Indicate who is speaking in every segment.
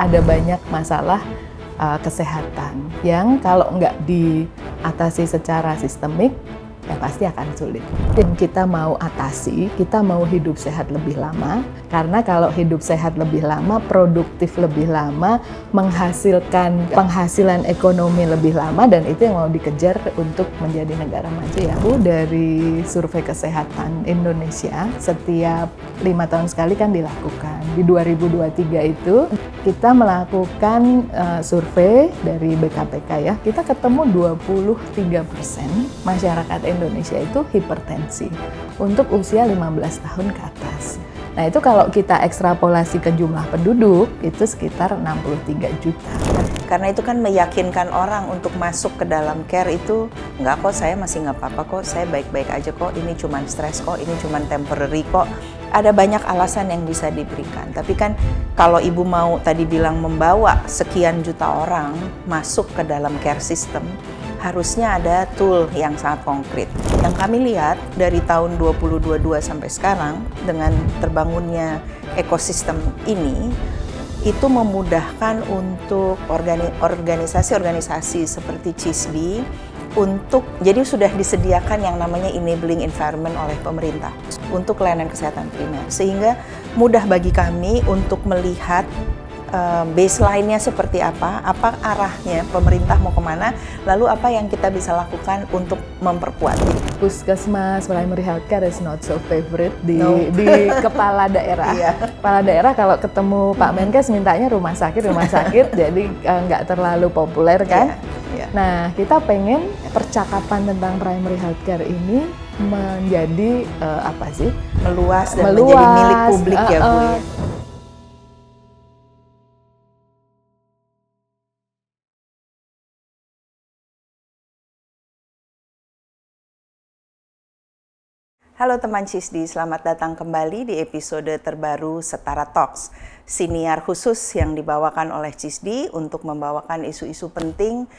Speaker 1: ada banyak masalah kesehatan yang kalau nggak diatasi secara sistemik, ya pasti akan sulit. Dan kita mau atasi, kita mau hidup sehat lebih lama, karena kalau hidup sehat lebih lama, produktif lebih lama, menghasilkan penghasilan ekonomi lebih lama, dan itu yang mau dikejar untuk menjadi negara maju ya. Dari survei kesehatan Indonesia, setiap 5 tahun sekali kan dilakukan. Di 2023 itu, kita melakukan survei dari BKPK ya, kita ketemu 23% masyarakat Indonesia itu hipertensi untuk usia 15 tahun ke atas. Nah itu kalau kita ekstrapolasi ke jumlah penduduk, itu sekitar 63 juta.
Speaker 2: Karena itu kan meyakinkan orang untuk masuk ke dalam care itu, enggak kok saya masih nggak apa-apa kok, saya baik-baik aja kok, ini cuma stres kok, ini cuma temporary kok. Ada banyak alasan yang bisa diberikan. Tapi kan kalau ibu mau tadi bilang membawa sekian juta orang masuk ke dalam care system, harusnya ada tool yang sangat konkret. Yang kami lihat dari tahun 2022 sampai sekarang dengan terbangunnya ekosistem ini, itu memudahkan untuk organisasi-organisasi seperti CISDI jadi sudah disediakan yang namanya enabling environment oleh pemerintah untuk layanan kesehatan primer, sehingga mudah bagi kami untuk melihat baseline-nya seperti apa arahnya pemerintah mau kemana, lalu apa yang kita bisa lakukan untuk memperkuat.
Speaker 1: Puskesmas, primary healthcare is not so favorite di kepala daerah. Kepala daerah kalau ketemu Pak Menkes mintanya rumah sakit, jadi nggak terlalu populer kan. Nah, kita pengen percakapan tentang primary healthcare ini menjadi
Speaker 2: meluas dan menjadi milik publik ya Bu ya. Halo teman CISDI, selamat datang kembali di episode terbaru Setara Talks, siniar khusus yang dibawakan oleh CISDI untuk membawakan isu-isu penting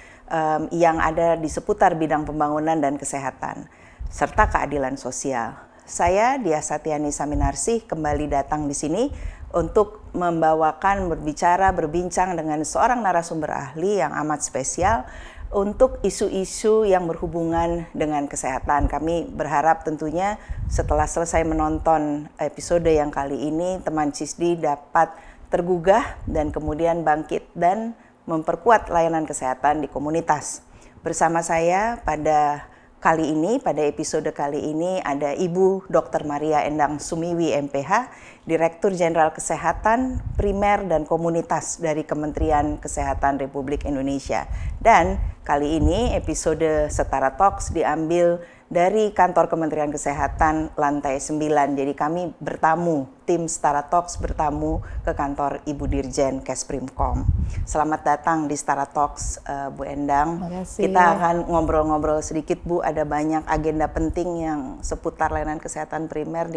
Speaker 2: yang ada di seputar bidang pembangunan dan kesehatan, serta keadilan sosial. Saya, Diah Satyani Saminarsih, kembali datang di sini untuk membawakan, berbincang dengan seorang narasumber ahli yang amat spesial untuk isu-isu yang berhubungan dengan kesehatan. Kami berharap tentunya setelah selesai menonton episode yang kali ini, teman CISDI dapat tergugah dan kemudian bangkit dan memperkuat layanan kesehatan di komunitas. Bersama saya pada episode kali ini ada Ibu Dr. Maria Endang Sumiwi MPH, Direktur Jenderal Kesehatan Primer dan Komunitas dari Kementerian Kesehatan Republik Indonesia. Dan kali ini episode Setara Talks diambil dari kantor Kementerian Kesehatan lantai 9. Jadi kami bertamu, tim Setara Talks bertamu ke kantor Ibu Dirjen Kesprimkom. Selamat datang di Setara Talks, Bu Endang.
Speaker 1: Makasih.
Speaker 2: Kita akan ngobrol-ngobrol sedikit Bu, ada banyak agenda penting yang seputar layanan kesehatan primer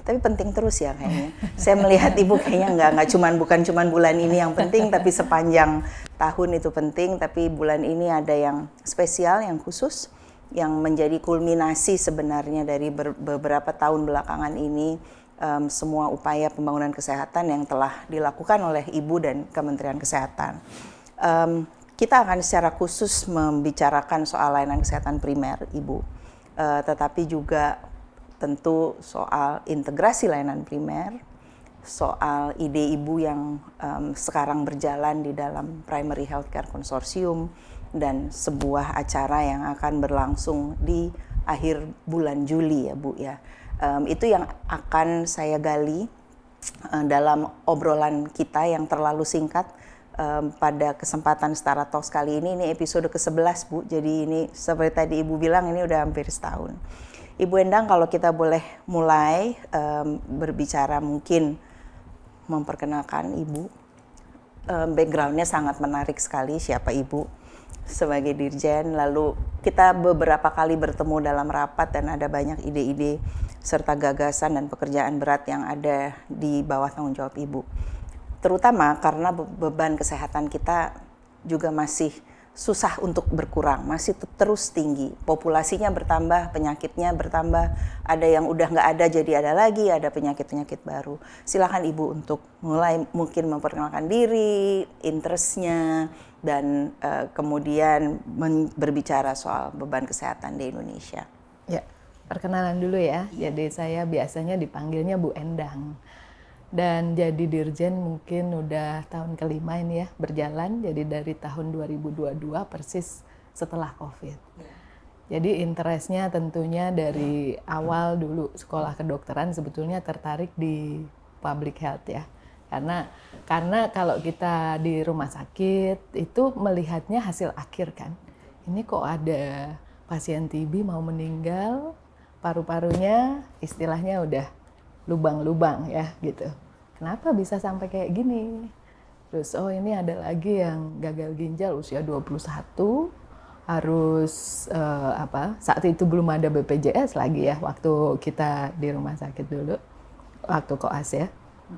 Speaker 2: tapi penting terus ya kayaknya. Saya melihat Ibu kayaknya bukan cuman bulan ini yang penting, tapi sepanjang tahun itu penting, tapi bulan ini ada yang spesial, yang khusus, yang menjadi kulminasi sebenarnya dari beberapa tahun belakangan ini, semua upaya pembangunan kesehatan yang telah dilakukan oleh Ibu dan Kementerian Kesehatan. Kita akan secara khusus membicarakan soal layanan kesehatan primer, Ibu, tetapi juga tentu soal integrasi layanan primer, soal ide Ibu yang sekarang berjalan di dalam Primary Healthcare Consortium, dan sebuah acara yang akan berlangsung di akhir bulan Juli ya Bu ya. Itu yang akan saya gali dalam obrolan kita yang terlalu singkat pada kesempatan Setara Talks kali ini. Ini episode ke-11 Bu, jadi ini seperti tadi Ibu bilang ini udah hampir setahun. Ibu Endang, kalau kita boleh mulai berbicara, mungkin memperkenalkan Ibu. Background-nya sangat menarik sekali, siapa Ibu sebagai Dirjen, lalu kita beberapa kali bertemu dalam rapat dan ada banyak ide-ide serta gagasan dan pekerjaan berat yang ada di bawah tanggung jawab Ibu. Terutama karena beban kesehatan kita juga masih susah untuk berkurang, masih terus tinggi. Populasinya bertambah, penyakitnya bertambah, ada yang udah nggak ada jadi ada lagi, ada penyakit-penyakit baru. Silakan Ibu untuk mulai mungkin memperkenalkan diri, interestnya, dan kemudian berbicara soal beban kesehatan di Indonesia.
Speaker 1: Ya, perkenalan dulu ya. Jadi saya biasanya dipanggilnya Bu Endang. Dan jadi dirjen mungkin udah tahun kelima ini ya berjalan, jadi dari tahun 2022 persis setelah COVID. Jadi interestnya tentunya dari awal dulu sekolah kedokteran sebetulnya tertarik di public health ya. Karena kalau kita di rumah sakit itu melihatnya hasil akhir kan. Ini kok ada pasien TB mau meninggal, paru-parunya istilahnya udah lubang-lubang ya gitu. Kenapa bisa sampai kayak gini? Terus ini ada lagi yang gagal ginjal usia 21, harus saat itu belum ada BPJS lagi ya waktu kita di rumah sakit dulu, waktu koas ya.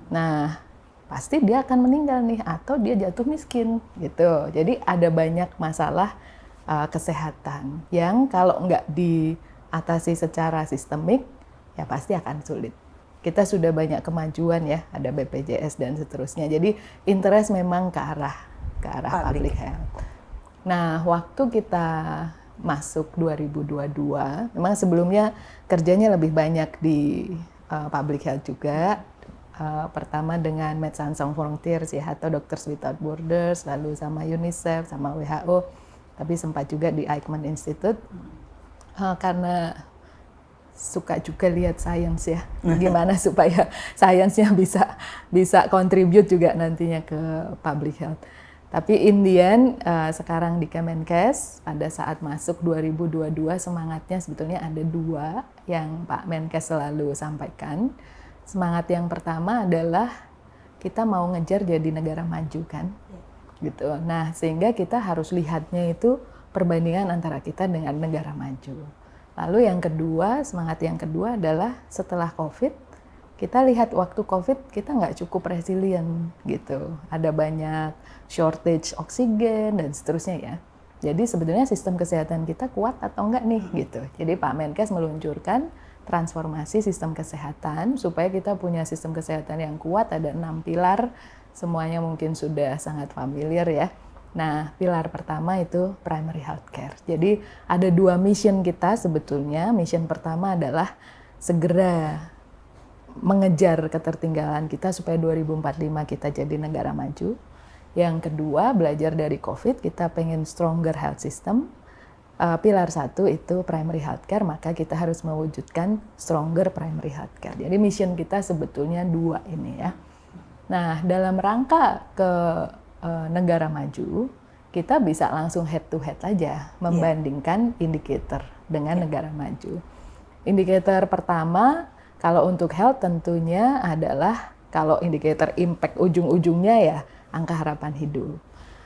Speaker 1: Nah, pasti dia akan meninggal nih atau dia jatuh miskin gitu. Jadi ada banyak masalah kesehatan yang kalau nggak diatasi secara sistemik ya pasti akan sulit. Kita sudah banyak kemajuan ya, ada BPJS dan seterusnya. Jadi interest memang ke arah public health. Nah, waktu kita masuk 2022, memang sebelumnya kerjanya lebih banyak di public health juga. Pertama dengan Médecins Sans Frontières ya, atau Doctors Without Borders, lalu sama UNICEF, sama WHO, tapi sempat juga di Eichmann Institute. Karena suka juga lihat sains ya, gimana supaya sainsnya bisa contribute juga nantinya ke public health. Tapi in the end, sekarang di Kemenkes pada saat masuk 2022 semangatnya sebetulnya ada dua yang Pak Menkes selalu sampaikan. Semangat yang pertama adalah kita mau ngejar jadi negara maju kan, gitu. Nah sehingga kita harus lihatnya itu perbandingan antara kita dengan negara maju. Lalu yang kedua, semangat yang kedua adalah setelah COVID, kita lihat waktu COVID kita nggak cukup resilient gitu. Ada banyak shortage oksigen dan seterusnya ya. Jadi sebetulnya sistem kesehatan kita kuat atau enggak nih gitu. Jadi Pak Menkes meluncurkan transformasi sistem kesehatan supaya kita punya sistem kesehatan yang kuat, ada 6 pilar, semuanya mungkin sudah sangat familiar ya. Nah, pilar pertama itu primary healthcare. Jadi ada dua mission kita sebetulnya. Mission pertama adalah segera mengejar ketertinggalan kita supaya 2045 kita jadi negara maju. Yang kedua, belajar dari COVID, kita pengen stronger health system. Pilar satu itu primary healthcare, maka kita harus mewujudkan stronger primary healthcare. Jadi mission kita sebetulnya dua ini ya. Nah, dalam rangka ke negara maju, kita bisa langsung head to head aja membandingkan indikator dengan negara maju. Indikator pertama kalau untuk health tentunya adalah kalau indikator impact ujung-ujungnya ya angka harapan hidup.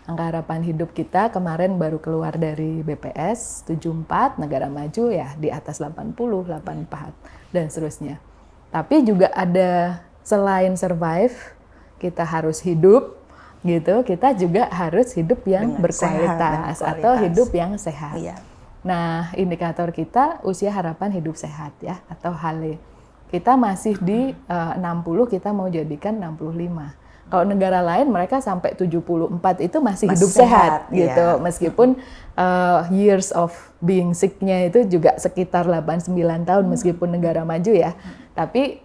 Speaker 1: Angka harapan hidup kita kemarin baru keluar dari BPS 74, negara maju ya di atas 80, 84 dan seterusnya. Tapi juga ada selain survive, kita harus hidup gitu, kita juga harus hidup yang berkualitas atau hidup yang sehat. Iya. Nah, indikator kita usia harapan hidup sehat ya atau HALE. Kita masih di 60, kita mau jadikan 65. Kalau negara lain mereka sampai 74 itu masih hidup sehat gitu. Ya. Meskipun years of being sick-nya itu juga sekitar 8-9 tahun meskipun negara maju ya. Tapi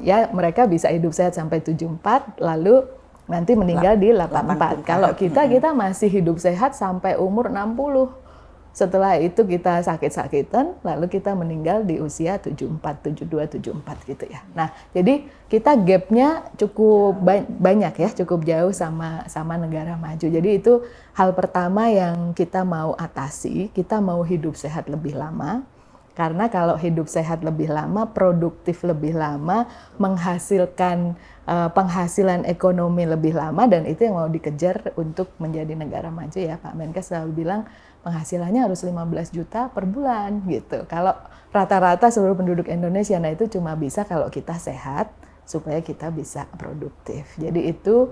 Speaker 1: ya mereka bisa hidup sehat sampai 74 lalu nanti meninggal di 84. Kalau kita masih hidup sehat sampai umur 60. Setelah itu kita sakit-sakitan, lalu kita meninggal di usia 74, 72, 74 gitu ya. Nah, jadi kita gapnya cukup banyak ya, cukup jauh sama negara maju. Jadi itu hal pertama yang kita mau atasi, kita mau hidup sehat lebih lama. Karena kalau hidup sehat lebih lama, produktif lebih lama, menghasilkan penghasilan ekonomi lebih lama, dan itu yang mau dikejar untuk menjadi negara maju ya. Pak Menkes selalu bilang penghasilannya harus 15 juta per bulan gitu. Kalau rata-rata seluruh penduduk Indonesia, nah itu cuma bisa kalau kita sehat supaya kita bisa produktif. Jadi itu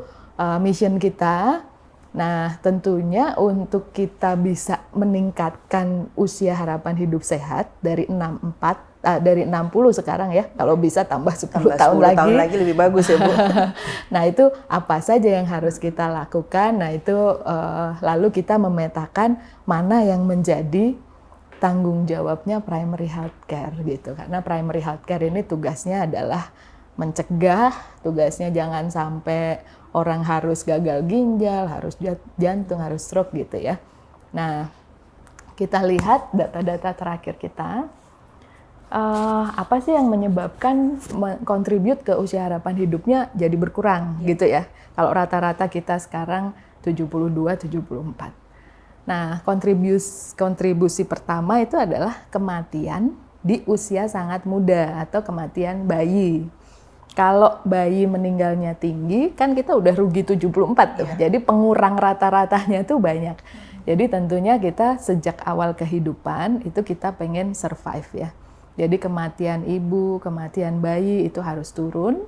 Speaker 1: mission kita. Nah, tentunya untuk kita bisa meningkatkan usia harapan hidup sehat dari 60 sekarang ya, kalau bisa tambah 10 tahun lagi
Speaker 2: lebih bagus ya Bu.
Speaker 1: Nah, itu apa saja yang harus kita lakukan? Nah, itu lalu kita memetakan mana yang menjadi tanggung jawabnya primary healthcare gitu. Karena primary healthcare ini tugasnya adalah mencegah, tugasnya jangan sampai orang harus gagal ginjal, harus jantung, harus stroke gitu ya. Nah, kita lihat data-data terakhir kita, apa sih yang menyebabkan kontribut ke usia harapan hidupnya jadi berkurang gitu ya. Kalau rata-rata kita sekarang 72-74. Nah, kontribusi pertama itu adalah kematian di usia sangat muda atau kematian bayi. Kalau bayi meninggalnya tinggi, kan kita udah rugi 74 tuh. Jadi pengurang rata-ratanya tuh banyak. Jadi tentunya kita sejak awal kehidupan itu kita pengen survive ya. Jadi kematian ibu, kematian bayi itu harus turun.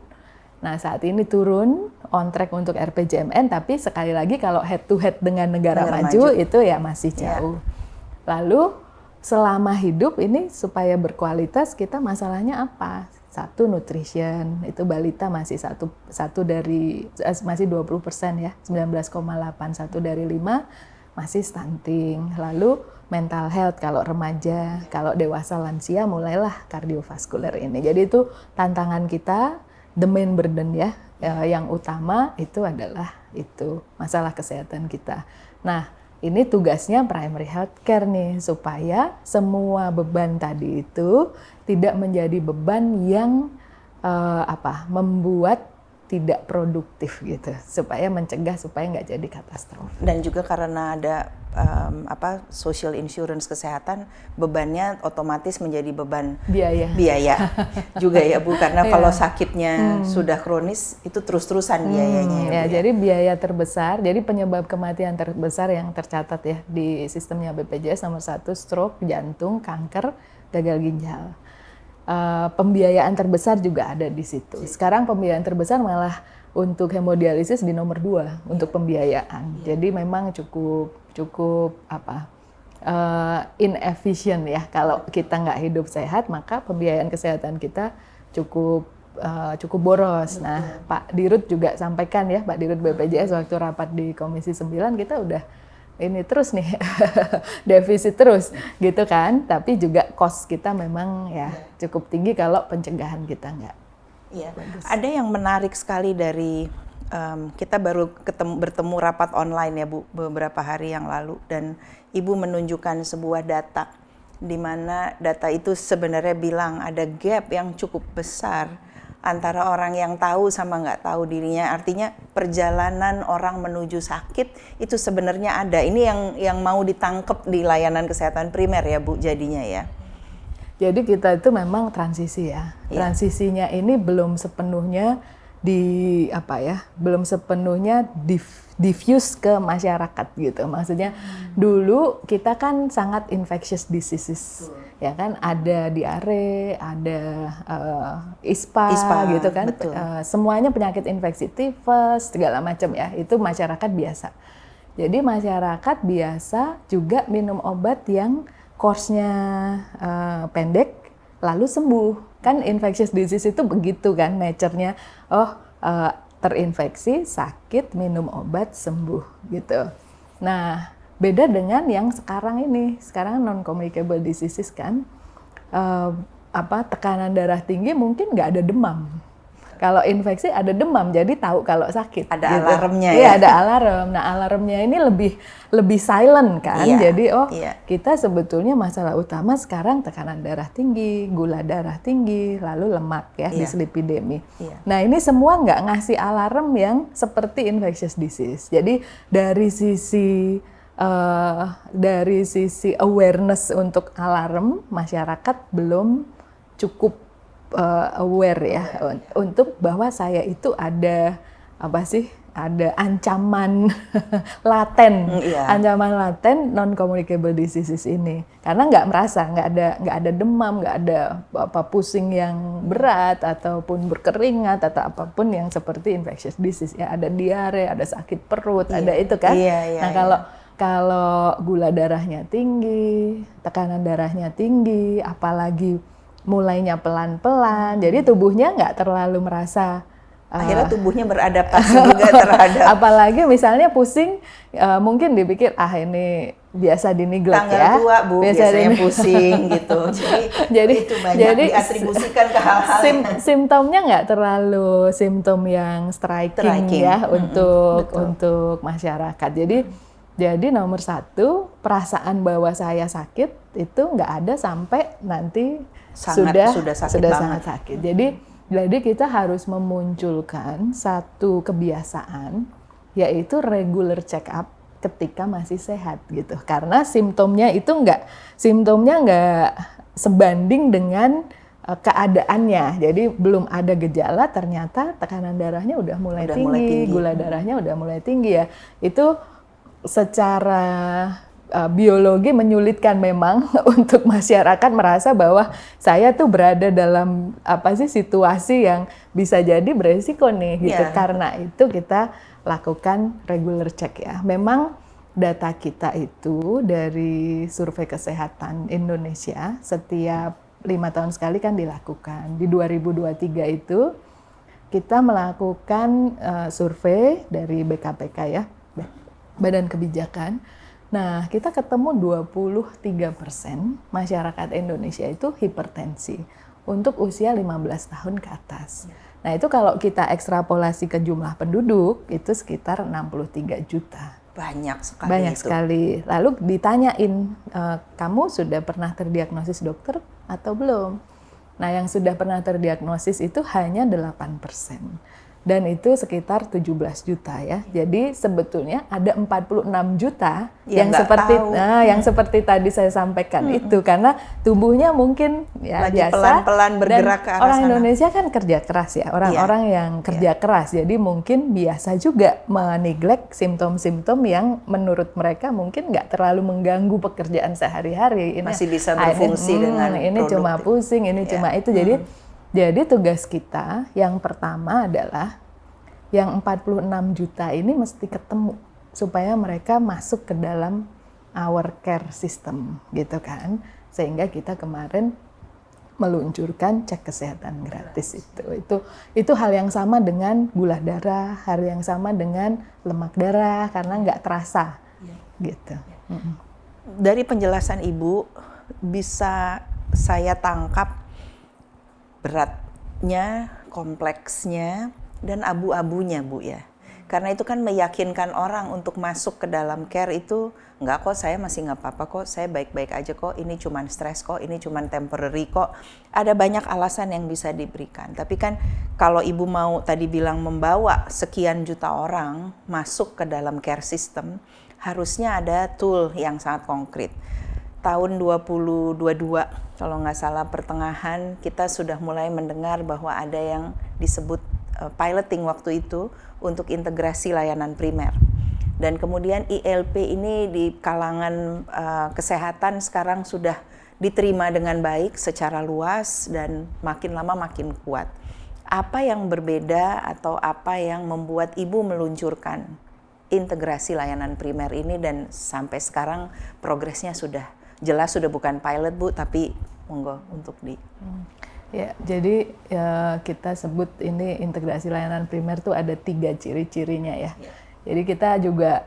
Speaker 1: Nah, saat ini turun on track untuk RPJMN, tapi sekali lagi kalau head to head dengan negara maju itu ya masih jauh. Lalu selama hidup ini supaya berkualitas kita masalahnya apa? Satu, nutrition, itu balita masih masih 20% ya, 19,8, 1 dari 5 masih stunting. Lalu mental health kalau remaja, kalau dewasa lansia mulailah kardiovaskuler ini. Jadi itu tantangan kita, the main burden ya, yang utama itu adalah itu masalah kesehatan kita. Nah, ini tugasnya primary healthcare nih, supaya semua beban tadi itu tidak menjadi beban yang membuat tidak produktif gitu, supaya mencegah supaya nggak jadi katastrofe.
Speaker 2: Dan juga karena ada social insurance kesehatan, bebannya otomatis menjadi beban biaya juga ya Bu, karena kalau sakitnya sudah kronis itu terus-terusan biayanya ya, Bu,
Speaker 1: Jadi biaya terbesar, jadi penyebab kematian terbesar yang tercatat ya di sistemnya BPJS nomor 1 stroke, jantung, kanker, gagal ginjal. Pembiayaan terbesar juga ada di situ. Sekarang pembiayaan terbesar malah untuk hemodialisis di nomor 2 untuk pembiayaan. Jadi memang cukup inefficient ya, kalau kita nggak hidup sehat maka pembiayaan kesehatan kita cukup boros. Nah, Pak Dirut juga sampaikan ya, Pak Dirut BPJS waktu rapat di Komisi 9 kita udah ini terus nih defisit terus gitu kan, tapi juga cost kita memang ya cukup tinggi kalau pencegahan kita nggak bagus.
Speaker 2: Ada yang menarik sekali dari kita baru bertemu rapat online ya Bu beberapa hari yang lalu, dan Ibu menunjukkan sebuah data di mana data itu sebenarnya bilang ada gap yang cukup besar antara orang yang tahu sama nggak tahu dirinya. Artinya perjalanan orang menuju sakit itu sebenarnya ada. Ini yang mau ditangkap di layanan kesehatan primer ya Bu jadinya ya.
Speaker 1: Jadi kita itu memang transisi ya. Transisinya ini belum sepenuhnya belum sepenuhnya diffuse ke masyarakat gitu. Maksudnya dulu kita kan sangat infectious diseases. Ya kan, ada diare, ada ISPA gitu kan. Semuanya penyakit infeksi, tifus, segala macam ya. Itu masyarakat biasa. Jadi masyarakat biasa juga minum obat yang course-nya pendek lalu sembuh. Kan infectious disease itu begitu kan nature-nya. Terinfeksi, sakit, minum obat, sembuh gitu. Nah, beda dengan yang sekarang ini. Sekarang non-communicable diseases kan, tekanan darah tinggi mungkin nggak ada demam. Kalau infeksi ada demam, jadi tahu kalau sakit.
Speaker 2: Ada
Speaker 1: gitu.
Speaker 2: alarmnya
Speaker 1: ya? Iya, ada alarm. Nah, alarmnya ini lebih silent kan. Jadi kita sebetulnya masalah utama sekarang tekanan darah tinggi, gula darah tinggi, lalu lemak ya, dislipidemi. Nah, ini semua nggak ngasih alarm yang seperti infectious disease. Jadi dari sisi awareness untuk alarm, masyarakat belum cukup aware ya untuk bahwa saya itu ada ada ancaman laten,
Speaker 2: Iya.
Speaker 1: ancaman laten non-communicable diseases ini, karena nggak merasa, nggak ada demam, nggak ada apa pusing yang berat ataupun berkeringat atau apapun yang seperti infectious disease ya, ada diare, ada sakit perut, ada itu kan. Nah kalau gula darahnya tinggi, tekanan darahnya tinggi, apalagi mulainya pelan-pelan, jadi tubuhnya nggak terlalu merasa.
Speaker 2: Akhirnya tubuhnya beradaptasi juga terhadap.
Speaker 1: Apalagi misalnya pusing, mungkin dipikir ini biasa dineglect ya.
Speaker 2: Tanggal tua Bu, biasanya pusing gitu. Jadi itu banyak diatribusikan ke hal-hal
Speaker 1: simptomnya nggak terlalu simptom yang striking. Ya untuk masyarakat. Jadi nomor satu, perasaan bahwa saya sakit itu nggak ada sampai nanti sudah sangat sakit. Jadi kita harus memunculkan satu kebiasaan, yaitu regular check up ketika masih sehat gitu. Karena simptomnya nggak sebanding dengan keadaannya. Jadi belum ada gejala, ternyata tekanan darahnya udah mulai tinggi, gula darahnya udah mulai tinggi ya. Itu secara biologi menyulitkan memang untuk masyarakat merasa bahwa saya tuh berada dalam situasi yang bisa jadi beresiko nih gitu. Karena itu kita lakukan regular check ya. Memang data kita itu dari Survei Kesehatan Indonesia setiap 5 tahun sekali kan dilakukan. Di 2023 itu kita melakukan survei dari BKPK ya, Badan Kebijakan. Nah, kita ketemu 23% masyarakat Indonesia itu hipertensi untuk usia 15 tahun ke atas. Nah, itu kalau kita ekstrapolasi ke jumlah penduduk, itu sekitar 63 juta.
Speaker 2: Banyak sekali.
Speaker 1: Banyak sekali. Lalu ditanyain, kamu sudah pernah terdiagnosis dokter atau belum? Nah, yang sudah pernah terdiagnosis itu hanya 8%. Dan itu sekitar 17 juta ya. Jadi sebetulnya ada 46 juta yang seperti tadi saya sampaikan itu, karena tubuhnya mungkin ya
Speaker 2: lagi
Speaker 1: biasa
Speaker 2: pelan-pelan bergerak ke arah
Speaker 1: orang
Speaker 2: sana.
Speaker 1: Indonesia kan kerja keras ya, orang-orang yang kerja keras. Jadi mungkin biasa juga meneglect simptom-simptom yang menurut mereka mungkin nggak terlalu mengganggu pekerjaan sehari-hari. Ini
Speaker 2: masih bisa berfungsi dengan
Speaker 1: ini
Speaker 2: produktif.
Speaker 1: Cuma pusing, ini cuma itu. Jadi tugas kita yang pertama adalah yang 46 juta ini mesti ketemu supaya mereka masuk ke dalam our care system gitu kan. Sehingga kita kemarin meluncurkan cek kesehatan gratis itu hal yang sama dengan gula darah, hal yang sama dengan lemak darah karena nggak terasa gitu.
Speaker 2: Dari penjelasan Ibu bisa saya tangkap beratnya, kompleksnya, dan abu-abunya Bu ya. Karena itu kan meyakinkan orang untuk masuk ke dalam care itu, enggak kok saya masih nggak apa-apa kok, saya baik-baik aja kok, ini cuman stres kok, ini cuman temporary kok. Ada banyak alasan yang bisa diberikan. Tapi kan kalau Ibu mau tadi bilang membawa sekian juta orang masuk ke dalam care system, harusnya ada tool yang sangat konkret. Tahun 2022 kalau nggak salah pertengahan kita sudah mulai mendengar bahwa ada yang disebut piloting waktu itu untuk integrasi layanan primer. Dan kemudian ILP ini di kalangan kesehatan sekarang sudah diterima dengan baik secara luas dan makin lama makin kuat. Apa yang berbeda atau apa yang membuat Ibu meluncurkan integrasi layanan primer ini dan sampai sekarang progresnya sudah jelas sudah bukan pilot Bu, tapi monggo untuk di.
Speaker 1: Ya, jadi kita sebut ini integrasi layanan primer tuh ada 3 ciri-cirinya ya. Jadi kita juga,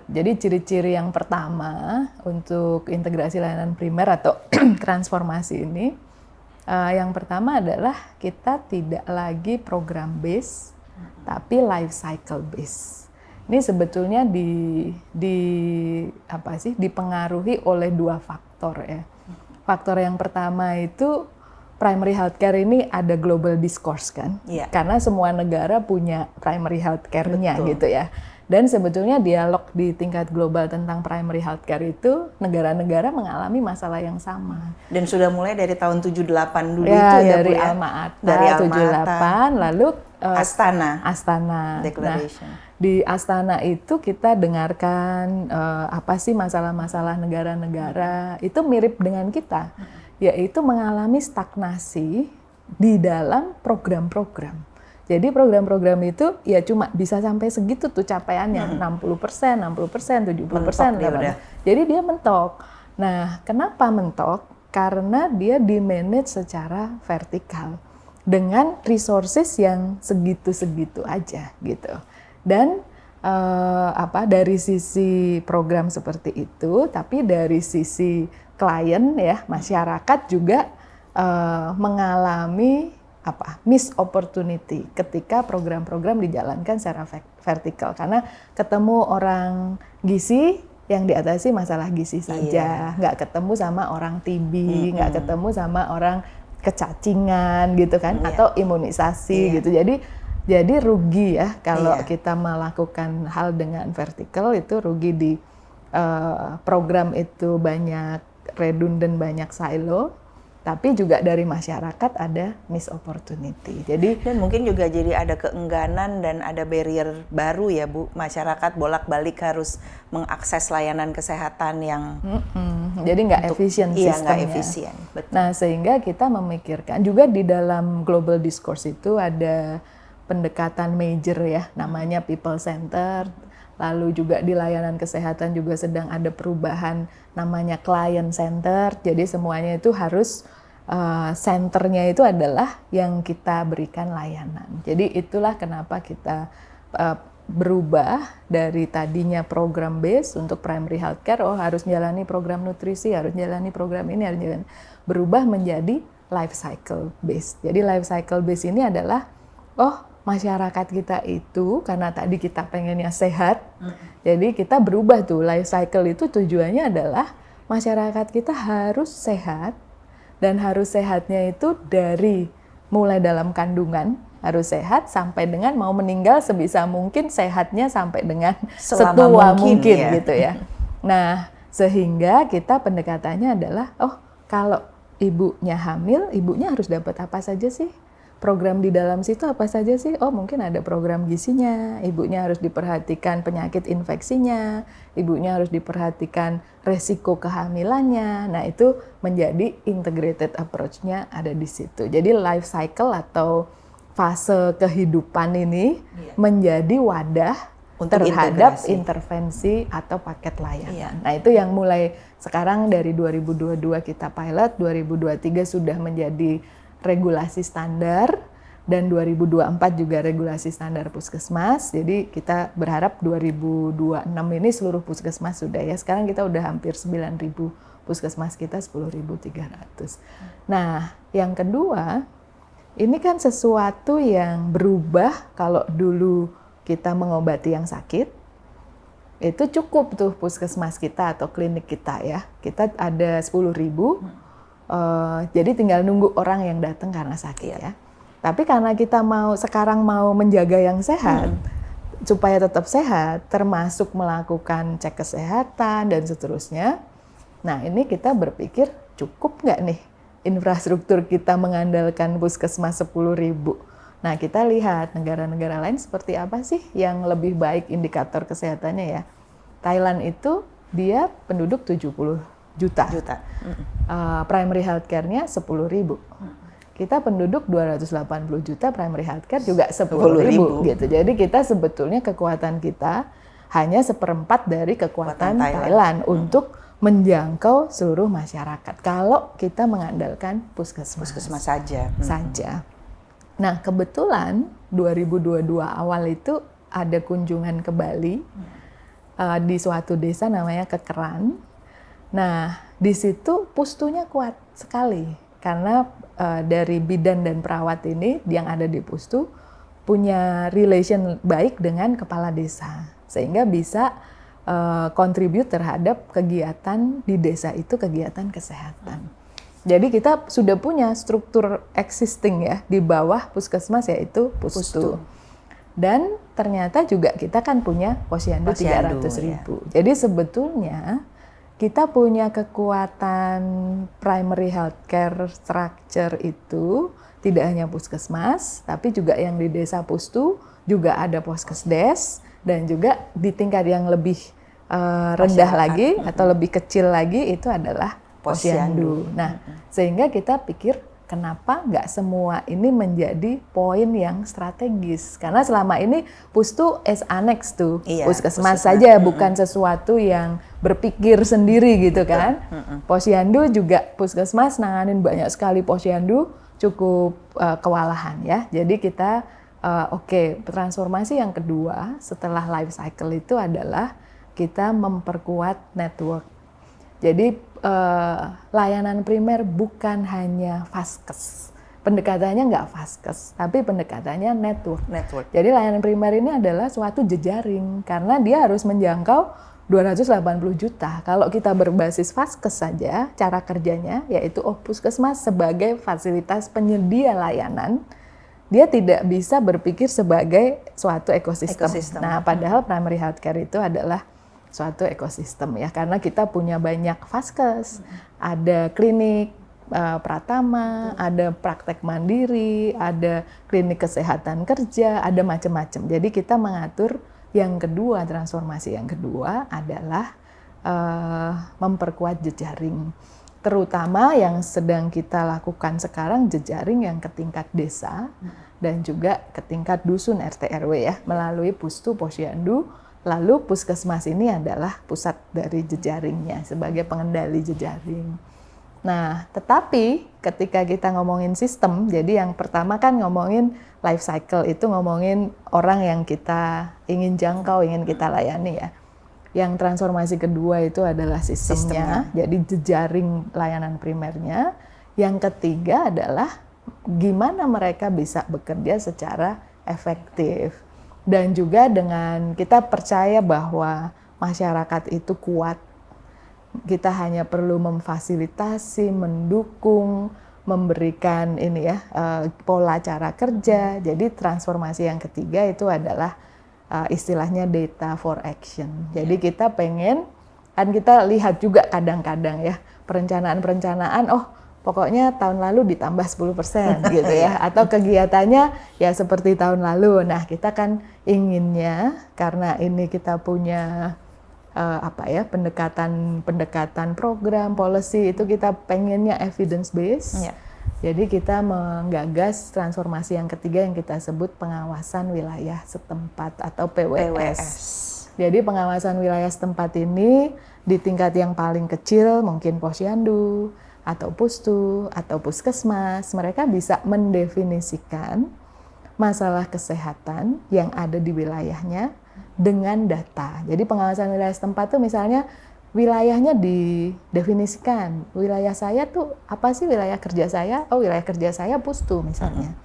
Speaker 1: jadi ciri-ciri yang pertama untuk integrasi layanan primer atau transformasi ini, yang pertama adalah kita tidak lagi program base, tapi life cycle base. Ini sebetulnya dipengaruhi oleh 2 faktor ya. Faktor yang pertama itu primary healthcare ini ada global discourse kan, karena semua negara punya primary healthcare-nya gitu ya. Dan sebetulnya dialog di tingkat global tentang primary healthcare itu negara-negara mengalami masalah yang sama.
Speaker 2: Dan sudah mulai dari tahun 78 dulu
Speaker 1: Ya,
Speaker 2: itu ya
Speaker 1: dari
Speaker 2: Bu ya?
Speaker 1: Alma-Ata
Speaker 2: Dari Alma-Ata.
Speaker 1: 78, lalu
Speaker 2: Astana Declaration.
Speaker 1: Nah, di Astana itu kita dengarkan apa sih masalah-masalah negara-negara, itu mirip dengan kita, yaitu mengalami stagnasi di dalam program-program. Jadi program-program itu ya cuma bisa sampai segitu tuh capaiannya, 60%, 70%,
Speaker 2: Mentok dia udah.
Speaker 1: Jadi dia mentok. Nah, kenapa mentok? Karena dia di-manage secara vertikal dengan resources yang segitu-segitu aja gitu. Dan dari sisi program seperti itu, tapi dari sisi klien ya, masyarakat juga mengalami miss opportunity ketika program-program dijalankan secara vertikal, karena ketemu orang gizi yang diatasi masalah gizi saja, nggak ketemu sama orang TB, nggak ketemu sama orang kecacingan gitu kan, atau imunisasi gitu. Jadi rugi ya kalau kita melakukan hal dengan vertikal, itu rugi di program itu banyak redundant, banyak silo. Tapi juga dari masyarakat ada miss opportunity. Jadi
Speaker 2: dan mungkin juga jadi ada keengganan dan ada barrier baru ya Bu, masyarakat bolak-balik harus mengakses layanan kesehatan yang
Speaker 1: jadi nggak efisien sistemnya.
Speaker 2: Nggak efisien. Betul.
Speaker 1: Nah, sehingga kita memikirkan juga di dalam global discourse itu ada pendekatan major ya, namanya people centered. Lalu juga di layanan kesehatan juga sedang ada perubahan namanya client centered. Jadi semuanya itu harus senternya itu adalah yang kita berikan layanan. Jadi itulah kenapa kita berubah dari tadinya program base untuk primary healthcare, harus jalani program nutrisi, harus jalani program ini, harus jalani, berubah menjadi life cycle base. Jadi life cycle base ini adalah masyarakat kita itu, karena tadi kita pengennya sehat, jadi kita berubah tuh life cycle itu tujuannya adalah masyarakat kita harus sehat, dan harus sehatnya itu dari mulai dalam kandungan harus sehat sampai dengan mau meninggal sebisa mungkin sehatnya sampai dengan setua mungkin ya. Gitu ya. Nah, sehingga kita pendekatannya adalah kalau ibunya hamil, ibunya harus dapat apa saja sih? Program di dalam situ apa saja sih? Mungkin ada program gizinya, ibunya harus diperhatikan penyakit infeksinya, ibunya harus diperhatikan resiko kehamilannya. Nah, itu menjadi integrated approach-nya ada di situ. Jadi life cycle atau fase kehidupan ini menjadi wadah untuk terhadap intervensi atau paket layanan. Nah, itu yang mulai sekarang dari 2022 kita pilot, 2023 sudah menjadi regulasi standar, dan 2024 juga regulasi standar puskesmas. Jadi kita berharap 2026 ini seluruh puskesmas sudah ya. Sekarang kita udah hampir 9.000 puskesmas kita 10.300. Nah, yang kedua, ini kan sesuatu yang berubah. Kalau dulu kita mengobati yang sakit, itu cukup tuh puskesmas kita atau klinik kita ya. Kita ada 10.000. Jadi tinggal nunggu orang yang datang karena sakit ya. Tapi karena kita sekarang mau menjaga yang sehat, supaya tetap sehat, termasuk melakukan cek kesehatan dan seterusnya. Nah, ini kita berpikir cukup nggak nih infrastruktur kita mengandalkan puskesmas 10.000. Nah, kita lihat negara-negara lain seperti apa sih yang lebih baik indikator kesehatannya ya. Thailand itu dia penduduk 70 juta. Primary healthcare-nya 10.000. Kita penduduk 280 juta, primary healthcare juga 10.000 gitu. Jadi kita sebetulnya kekuatan kita hanya 1/4 dari kekuatan Thailand untuk menjangkau seluruh masyarakat. Kalau kita mengandalkan puskesmas
Speaker 2: saja.
Speaker 1: Nah, kebetulan 2022 awal itu ada kunjungan ke Bali di suatu desa namanya Kekeran. Nah, di situ pustunya kuat sekali karena dari bidan dan perawat ini yang ada di pustu punya relation baik dengan kepala desa, sehingga bisa contribute terhadap kegiatan di desa itu, kegiatan kesehatan. Jadi kita sudah punya struktur existing ya di bawah puskesmas, yaitu pustu. Dan ternyata juga kita kan punya posyandu 300.000. Jadi sebetulnya kita punya kekuatan primary healthcare structure itu tidak hanya puskesmas, tapi juga yang di desa pustu, juga ada poskesdes, dan juga di tingkat yang lebih rendah lagi atau lebih kecil lagi itu adalah posyandu. Nah, sehingga kita pikir kenapa nggak semua ini menjadi poin yang strategis? Karena selama ini pustu is annex to puskesmas saja, bukan sesuatu yang berpikir sendiri gitu kan. Posyandu juga puskesmas nanganin banyak sekali posyandu, cukup kewalahan ya. Jadi kita transformasi yang kedua setelah life cycle itu adalah kita memperkuat network. Jadi layanan primer bukan hanya vaskes. Pendekatannya nggak vaskes, tapi pendekatannya network. Jadi layanan primer ini adalah suatu jejaring karena dia harus menjangkau 280 juta. Kalau kita berbasis vaskes saja, cara kerjanya yaitu puskesmas sebagai fasilitas penyedia layanan, dia tidak bisa berpikir sebagai suatu ekosistem. Nah, padahal primary healthcare itu adalah suatu ekosistem ya, karena kita punya banyak vaskes, ada klinik pratama, ada praktek mandiri, ada klinik kesehatan kerja, ada macam-macam. Jadi kita mengatur yang kedua, transformasi yang kedua adalah memperkuat jejaring. Terutama yang sedang kita lakukan sekarang jejaring yang ke tingkat desa dan juga ke tingkat dusun RT RW ya, melalui pustu, posyandu. Lalu puskesmas ini adalah pusat dari jejaringnya sebagai pengendali jejaring. Nah, tetapi ketika kita ngomongin sistem, jadi yang pertama kan ngomongin life cycle, itu ngomongin orang yang kita ingin jangkau, ingin kita layani ya. Yang transformasi kedua itu adalah sistemnya, jadi jejaring layanan primernya. Yang ketiga adalah gimana mereka bisa bekerja secara efektif. Dan juga dengan kita percaya bahwa masyarakat itu kuat, kita hanya perlu memfasilitasi, mendukung, memberikan pola cara kerja. Jadi transformasi yang ketiga itu adalah istilahnya data for action. Jadi kita pengen, kan kita lihat juga kadang-kadang ya perencanaan, pokoknya tahun lalu ditambah 10% gitu ya, atau kegiatannya ya seperti tahun lalu. Nah, kita kan inginnya karena ini kita punya pendekatan program, policy itu kita pengennya evidence based. Jadi kita menggagas transformasi yang ketiga yang kita sebut pengawasan wilayah setempat atau PWS. Jadi pengawasan wilayah setempat ini di tingkat yang paling kecil mungkin posyandu atau pustu, atau puskesmas, mereka bisa mendefinisikan masalah kesehatan yang ada di wilayahnya dengan data. Jadi pengawasan wilayah setempat itu misalnya wilayahnya didefinisikan. Wilayah saya tuh apa sih wilayah kerja saya? Oh, wilayah kerja saya pustu misalnya.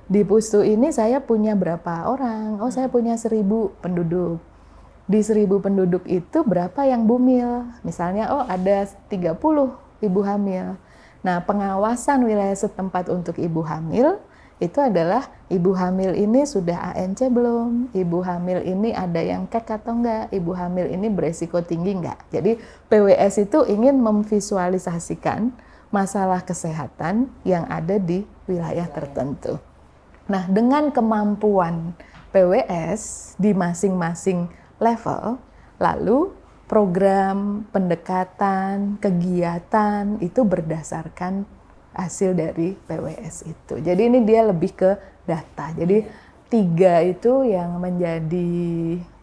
Speaker 1: Di pustu ini saya punya berapa orang? Oh, saya punya 1.000 penduduk. Di 1.000 penduduk itu berapa yang bumil? Misalnya, ada 30 ibu hamil. Nah, pengawasan wilayah setempat untuk ibu hamil itu adalah ibu hamil ini sudah ANC belum? Ibu hamil ini ada yang kek atau enggak? Ibu hamil ini beresiko tinggi enggak? Jadi PWS itu ingin memvisualisasikan masalah kesehatan yang ada di wilayah tertentu. Nah, dengan kemampuan PWS di masing-masing level, lalu program, pendekatan, kegiatan itu berdasarkan hasil dari PWS itu. Jadi ini dia lebih ke data. Jadi 3 itu yang menjadi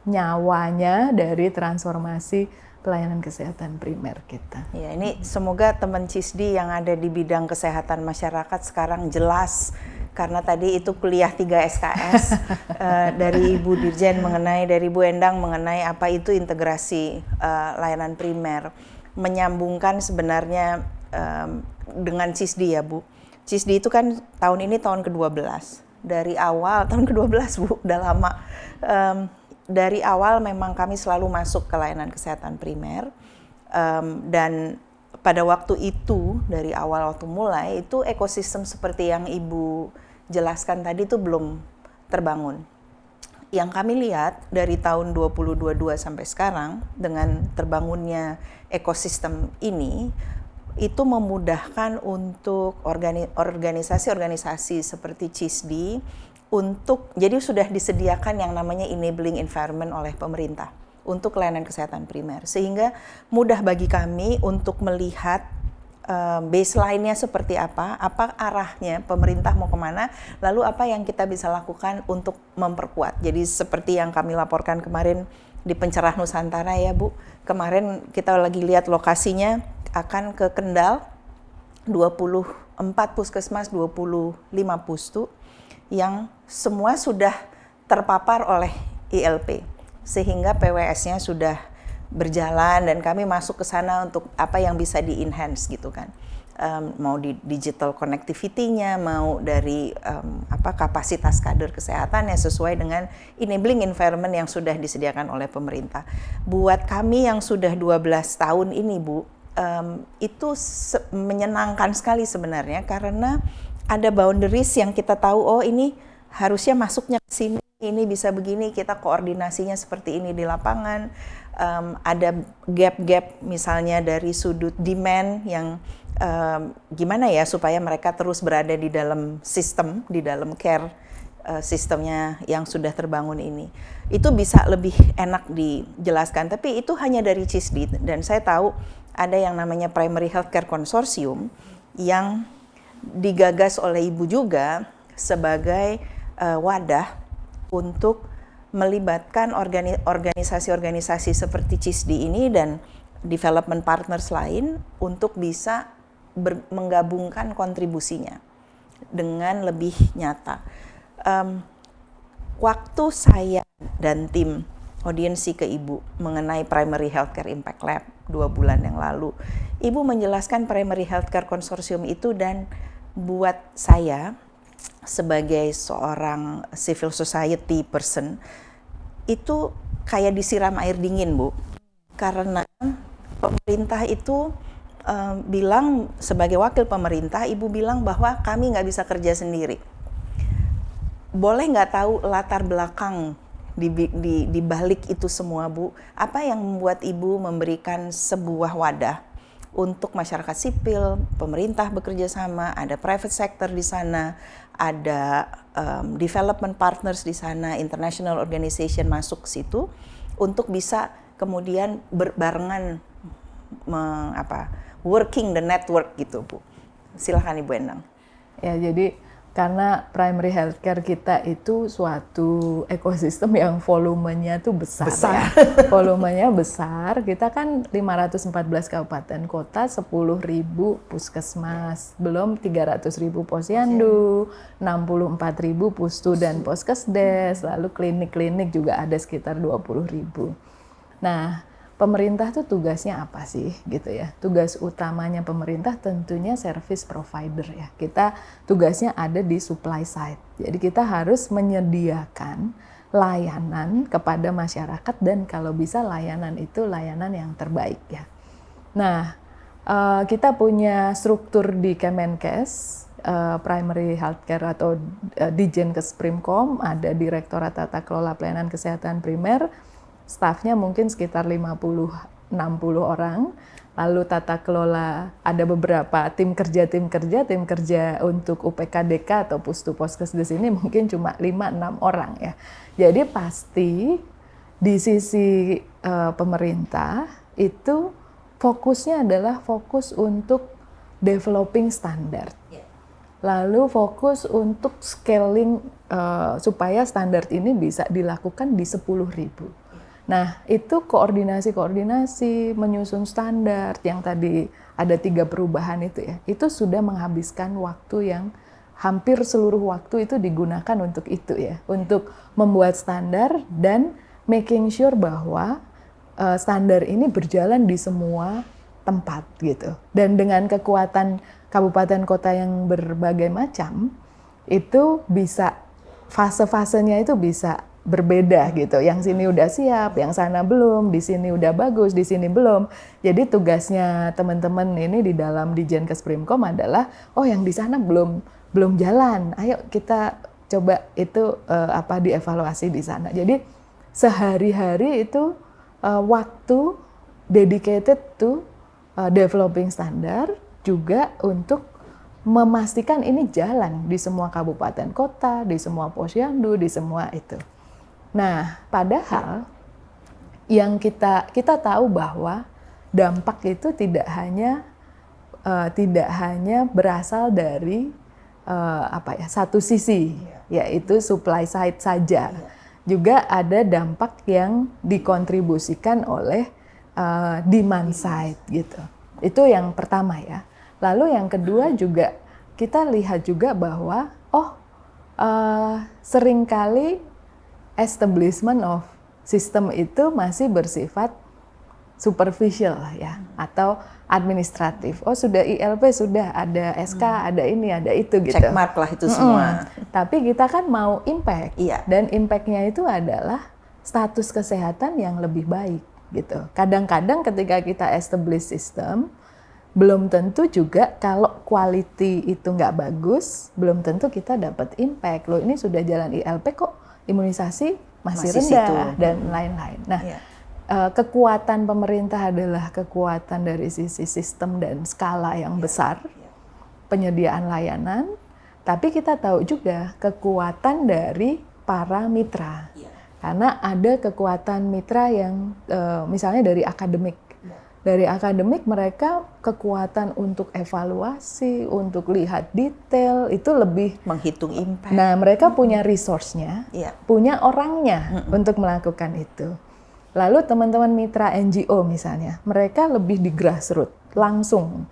Speaker 1: nyawanya dari transformasi pelayanan kesehatan primer kita.
Speaker 2: Ya, ini semoga teman CISDI yang ada di bidang kesehatan masyarakat sekarang jelas. Karena tadi itu kuliah 3 SKS dari Ibu Dirjen dari Ibu Endang mengenai apa itu integrasi layanan primer. Menyambungkan sebenarnya dengan CISDI ya Bu. CISDI itu kan tahun ini tahun ke-12. Dari awal, tahun ke-12 Bu, udah lama. Dari awal memang kami selalu masuk ke layanan kesehatan primer. Dan pada waktu itu, dari awal waktu mulai, itu ekosistem seperti yang Ibu jelaskan tadi itu belum terbangun. yang kami lihat dari tahun 2022 sampai sekarang dengan terbangunnya ekosistem ini itu memudahkan untuk organisasi-organisasi seperti CISD untuk, jadi sudah disediakan yang namanya enabling environment oleh pemerintah untuk layanan kesehatan primer, sehingga mudah bagi kami untuk melihat baseline-nya seperti apa arahnya, pemerintah mau kemana, lalu apa yang kita bisa lakukan untuk memperkuat. Jadi seperti yang kami laporkan kemarin di Pencerah Nusantara ya Bu, kemarin kita lagi lihat lokasinya akan ke Kendal, 24 puskesmas, 25 pustu, yang semua sudah terpapar oleh ILP, sehingga PWS-nya sudah berjalan dan kami masuk ke sana untuk apa yang bisa di-enhance gitu kan. Mau di digital connectivity-nya, mau dari kapasitas kader kesehatan yang sesuai dengan enabling environment yang sudah disediakan oleh pemerintah. Buat kami yang sudah 12 tahun ini Bu, itu menyenangkan sekali sebenarnya karena ada boundaries yang kita tahu, oh ini harusnya masuknya ke sini, ini bisa begini, kita koordinasinya seperti ini di lapangan. Ada gap-gap misalnya dari sudut demand yang gimana ya supaya mereka terus berada di dalam sistem, di dalam care sistemnya yang sudah terbangun ini. Itu bisa lebih enak dijelaskan, tapi itu hanya dari CISD, dan saya tahu ada yang namanya Primary Healthcare Consortium yang digagas oleh Ibu juga sebagai wadah untuk melibatkan organisasi-organisasi seperti CISD ini dan development partners lain untuk bisa menggabungkan kontribusinya dengan lebih nyata. Waktu saya dan tim audiensi ke Ibu mengenai Primary Healthcare Impact Lab 2 bulan yang lalu, Ibu menjelaskan Primary Healthcare Consortium itu, dan buat saya sebagai seorang civil society person itu kayak disiram air dingin Bu, karena pemerintah itu bilang, sebagai wakil pemerintah Ibu bilang bahwa kami nggak bisa kerja sendiri. Boleh nggak tahu latar belakang di balik itu semua Bu, apa yang membuat Ibu memberikan sebuah wadah untuk masyarakat sipil, pemerintah bekerja sama, ada private sector di sana, ada development partners di sana, international organization masuk ke situ untuk bisa kemudian berbarengan working the network gitu Bu. Silakan Ibu Endang.
Speaker 1: Ya, jadi karena primary healthcare kita itu suatu ekosistem yang volumenya tuh besar. Ya. Volumenya besar, kita kan 514 kabupaten kota, 10.000 puskesmas, belum 300.000 posyandu, 64.000 pustu dan poskesdes, lalu klinik-klinik juga ada sekitar 20.000. Nah, pemerintah tuh tugasnya apa sih gitu ya? Tugas utamanya pemerintah tentunya service provider ya. Kita tugasnya ada di supply side. Jadi kita harus menyediakan layanan kepada masyarakat, dan kalau bisa layanan itu layanan yang terbaik ya. Nah, kita punya struktur di Kemenkes, Primary Healthcare atau Dijenkes Primkom, ada Direktorat Tata Kelola Pelayanan Kesehatan Primer. Stafnya mungkin sekitar 50-60 orang, lalu tata kelola ada beberapa tim kerja untuk UPKDK atau Pustu Poskesdes ini mungkin cuma 5-6 orang ya. Jadi pasti di sisi pemerintah itu fokusnya adalah fokus untuk developing standar. Lalu fokus untuk scaling supaya standar ini bisa dilakukan di 10.000. Nah, itu koordinasi, menyusun standar yang tadi ada 3 perubahan itu ya. Itu sudah menghabiskan waktu yang hampir seluruh waktu itu digunakan untuk itu ya. Untuk membuat standar dan making sure bahwa standar ini berjalan di semua tempat gitu. Dan dengan kekuatan kabupaten kota yang berbagai macam, itu bisa fase-fasenya itu bisa berbeda gitu. Yang sini udah siap, yang sana belum, di sini udah bagus, di sini belum. Jadi tugasnya teman-teman ini di dalam Dijenkes Primkom adalah, oh yang di sana belum jalan, ayo kita coba itu dievaluasi di sana. Jadi sehari-hari itu waktu dedicated to developing standar, juga untuk memastikan ini jalan di semua kabupaten kota, di semua posyandu, di semua itu. Nah, padahal yang kita tahu bahwa dampak itu tidak hanya berasal dari satu sisi, yaitu supply side saja. Juga ada dampak yang dikontribusikan oleh demand side gitu. Itu yang pertama ya. Lalu yang kedua juga kita lihat juga bahwa seringkali establishment of system itu masih bersifat superficial ya, atau administratif. Sudah ILP, sudah ada SK, ada ini, ada itu gitu.
Speaker 2: Checkmark lah itu semua.
Speaker 1: Tapi kita kan mau impact,
Speaker 2: Iya.
Speaker 1: Dan impactnya itu adalah status kesehatan yang lebih baik gitu. Kadang-kadang ketika kita establish system, belum tentu juga kalau quality itu nggak bagus, belum tentu kita dapat impact. Loh, ini sudah jalan ILP kok imunisasi masih rendah dan lain-lain. Nah, kekuatan pemerintah adalah kekuatan dari sisi sistem dan skala yang besar, penyediaan layanan, tapi kita tahu juga kekuatan dari para mitra. Karena ada kekuatan mitra yang misalnya dari akademik. Dari akademik mereka kekuatan untuk evaluasi, untuk lihat detail, itu lebih
Speaker 2: menghitung impact.
Speaker 1: Nah, mereka punya resource-nya, punya orangnya untuk melakukan itu. Lalu teman-teman mitra NGO misalnya, mereka lebih di grassroots, langsung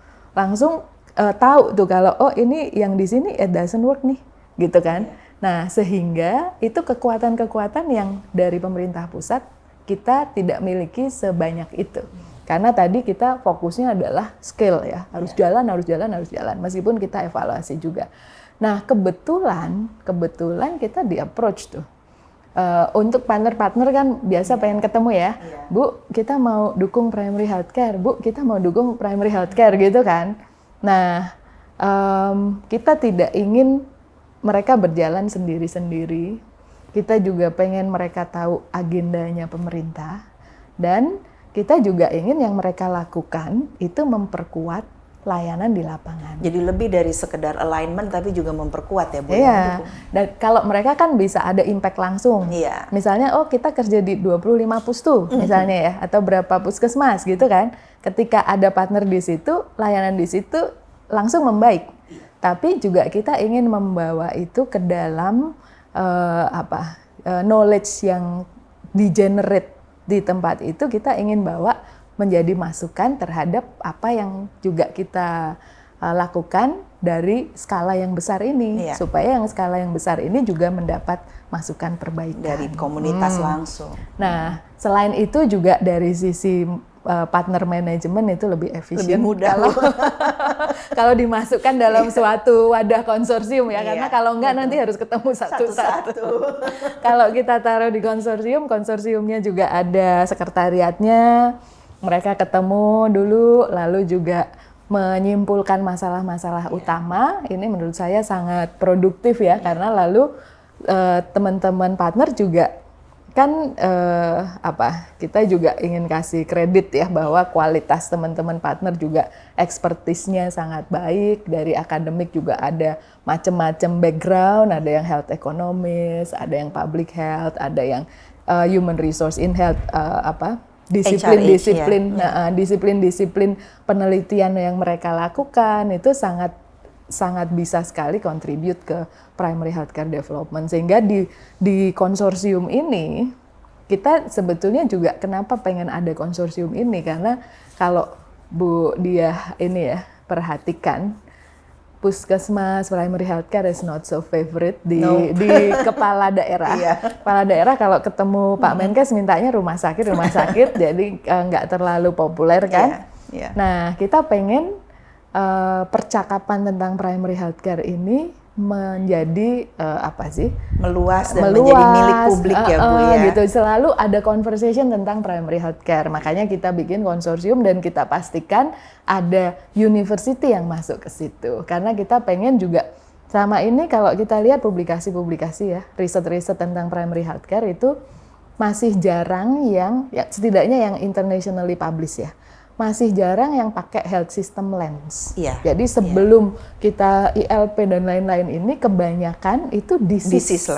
Speaker 1: tahu tuh kalau ini yang di sini it doesn't work nih, gitu kan. Nah, sehingga itu kekuatan-kekuatan yang dari pemerintah pusat kita tidak miliki sebanyak itu. Karena tadi kita fokusnya adalah skill ya, harus jalan, meskipun kita evaluasi juga. Nah, kebetulan kita di approach tuh. Untuk partner-partner kan biasa pengen ketemu ya. Bu, kita mau dukung primary healthcare, Bu, kita mau dukung primary healthcare gitu kan. Nah, kita tidak ingin mereka berjalan sendiri-sendiri. Kita juga pengen mereka tahu agendanya pemerintah, dan kita juga ingin yang mereka lakukan itu memperkuat layanan di lapangan.
Speaker 2: Jadi lebih dari sekedar alignment tapi juga memperkuat ya Bu.
Speaker 1: Iya, dan kalau mereka kan bisa ada impact langsung.
Speaker 2: Iya.
Speaker 1: Misalnya kita kerja di 25 pustu misalnya ya, atau berapa puskesmas gitu kan. Ketika ada partner di situ, layanan di situ langsung membaik. Tapi juga kita ingin membawa itu ke dalam knowledge yang di-generate di tempat itu, kita ingin bawa menjadi masukan terhadap apa yang juga kita lakukan dari skala yang besar ini, supaya yang skala yang besar ini juga mendapat masukan perbaikan
Speaker 2: dari komunitas langsung.
Speaker 1: Nah, selain itu juga dari sisi partner manajemen itu lebih efisien,
Speaker 2: lebih mudah
Speaker 1: kalau dimasukkan dalam suatu wadah konsorsium ya, karena kalau enggak nanti harus ketemu satu-satu. Kalau kita taruh di konsorsiumnya juga ada sekretariatnya, mereka ketemu dulu, lalu juga menyimpulkan masalah-masalah utama. Ini menurut saya sangat produktif ya, karena lalu teman-teman partner juga kan kita juga ingin kasih kredit ya, bahwa kualitas teman-teman partner juga expertise-nya sangat baik. Dari akademik juga ada macam-macam background, ada yang health economist, ada yang public health, ada yang human resource in health, disiplin penelitian yang mereka lakukan itu sangat bisa sekali contribute ke primary healthcare development. Sehingga di konsorsium ini kita sebetulnya juga kenapa pengen ada konsorsium ini, karena kalau Bu Diah ini ya perhatikan, puskesmas primary healthcare is not so favorite di kepala daerah. Kepala daerah kalau ketemu Pak Menkes mintanya rumah sakit, jadi nggak terlalu populer kan. Nah, kita pengen percakapan tentang primary healthcare ini menjadi meluas dan menjadi milik publik ya Bu ya. Gitu, selalu ada conversation tentang primary healthcare. Makanya kita bikin konsorsium dan kita pastikan ada university yang masuk ke situ. Karena kita pengen juga Selama ini kalau kita lihat publikasi-publikasi ya, riset-riset tentang primary healthcare itu masih jarang yang, ya setidaknya yang internationally published ya, masih jarang yang pakai health system lens.
Speaker 2: Iya.
Speaker 1: Jadi sebelum kita ILP dan lain-lain ini kebanyakan itu disease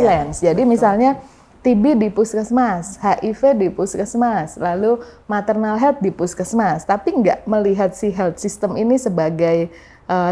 Speaker 1: lens. Jadi misalnya TB di puskesmas, HIV di puskesmas, lalu maternal health di puskesmas, tapi nggak melihat si health system ini sebagai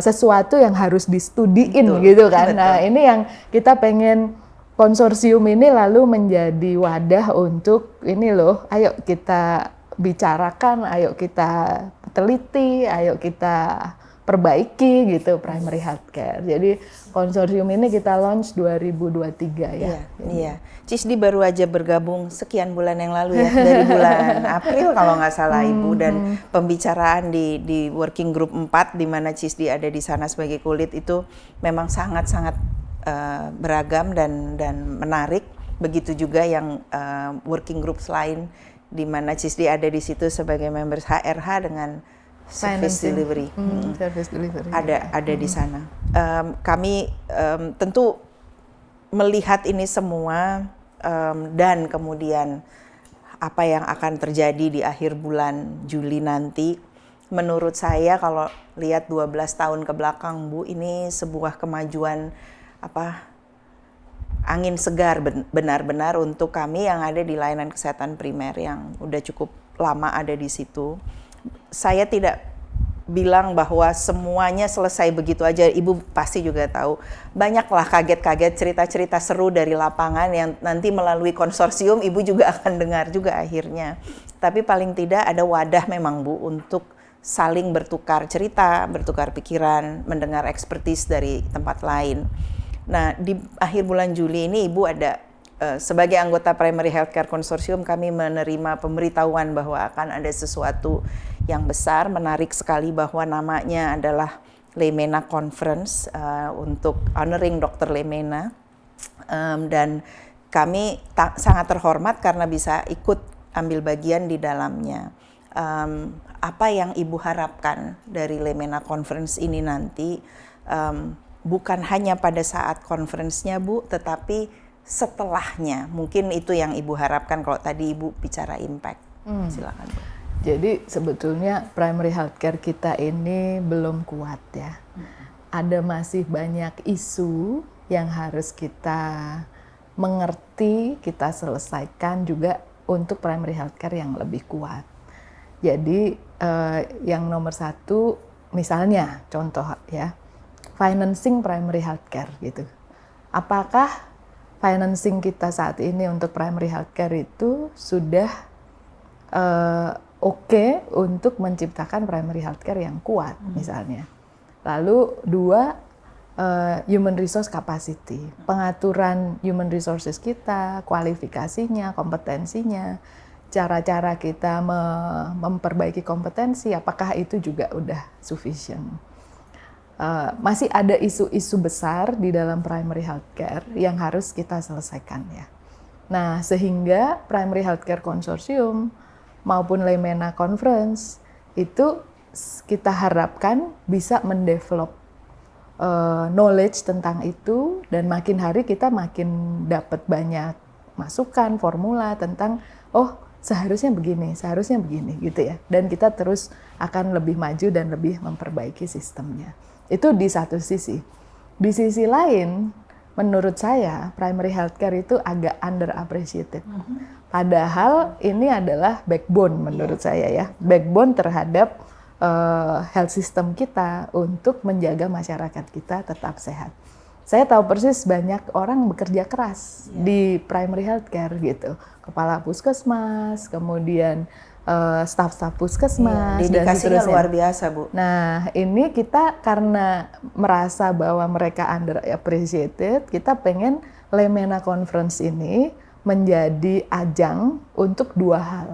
Speaker 1: sesuatu yang harus distudiin gitu kan. Nah ini yang kita pengen konsorsium ini lalu menjadi wadah untuk ini loh, ayo kita bicarakan, ayo kita teliti, ayo kita perbaiki gitu primary healthcare. Jadi konsorsium ini kita launch 2023 ya.
Speaker 2: Iya. Cisdi baru aja bergabung sekian bulan yang lalu ya, dari bulan April kalau nggak salah Ibu, dan pembicaraan di working group 4 di mana Cisdi ada di sana sebagai kulit itu memang sangat-sangat beragam dan menarik. Begitu juga yang working group lain di mana Cisdi ada di situ sebagai members HRH dengan service delivery.
Speaker 1: Service delivery.
Speaker 2: Ada di sana. Kami tentu melihat ini semua dan kemudian apa yang akan terjadi di akhir bulan Juli nanti. Menurut saya kalau lihat 12 tahun ke belakang Bu, ini sebuah kemajuan angin segar benar-benar untuk kami yang ada di layanan kesehatan primer yang udah cukup lama ada di situ. Saya tidak bilang bahwa semuanya selesai begitu aja. Ibu pasti juga tahu banyaklah kaget-kaget cerita-cerita seru dari lapangan yang nanti melalui konsorsium Ibu juga akan dengar juga akhirnya. Tapi paling tidak ada wadah memang Bu untuk saling bertukar cerita, bertukar pikiran, mendengar ekspertis dari tempat lain. Nah, di akhir bulan Juli ini Ibu ada sebagai anggota Primary Healthcare Consortium, kami menerima pemberitahuan bahwa akan ada sesuatu yang besar, menarik sekali, bahwa namanya adalah Lemena Conference untuk honoring Dr. Lemena, dan kami sangat terhormat karena bisa ikut ambil bagian di dalamnya. Apa yang Ibu harapkan dari Lemena Conference ini nanti? Bukan hanya pada saat conference-nya Bu, tetapi setelahnya. Mungkin itu yang Ibu harapkan kalau tadi Ibu bicara impact. Silakan Bu.
Speaker 1: Jadi sebetulnya primary healthcare kita ini belum kuat ya. Ada masih banyak isu yang harus kita mengerti, kita selesaikan juga untuk primary healthcare yang lebih kuat. Jadi yang nomor satu misalnya contoh ya, financing primary healthcare gitu. Apakah financing kita saat ini untuk primary healthcare itu sudah oke untuk menciptakan primary healthcare yang kuat misalnya. Lalu dua, human resource capacity, pengaturan human resources kita, kualifikasinya, kompetensinya, cara-cara kita memperbaiki kompetensi, apakah itu juga udah sufficient. Masih ada isu-isu besar di dalam primary healthcare yang harus kita selesaikan ya. Nah, sehingga Primary Healthcare Consortium maupun Lemena Conference itu kita harapkan bisa mendevelop knowledge tentang itu, dan makin hari kita makin dapat banyak masukan, formula tentang seharusnya begini gitu ya. Dan kita terus akan lebih maju dan lebih memperbaiki sistemnya. Itu di satu sisi. Di sisi lain, menurut saya primary healthcare itu agak underappreciated. Padahal ini adalah backbone menurut saya ya. Backbone terhadap health system kita untuk menjaga masyarakat kita tetap sehat. Saya tahu persis banyak orang bekerja keras di primary healthcare gitu. Kepala puskesmas, kemudian staf-staf puskesmas, dan
Speaker 2: dedikasinya
Speaker 1: seterusnya.
Speaker 2: luar biasa Bu.
Speaker 1: Nah ini kita karena merasa bahwa mereka underappreciated, kita pengen Lemena Conference ini menjadi ajang untuk dua hal.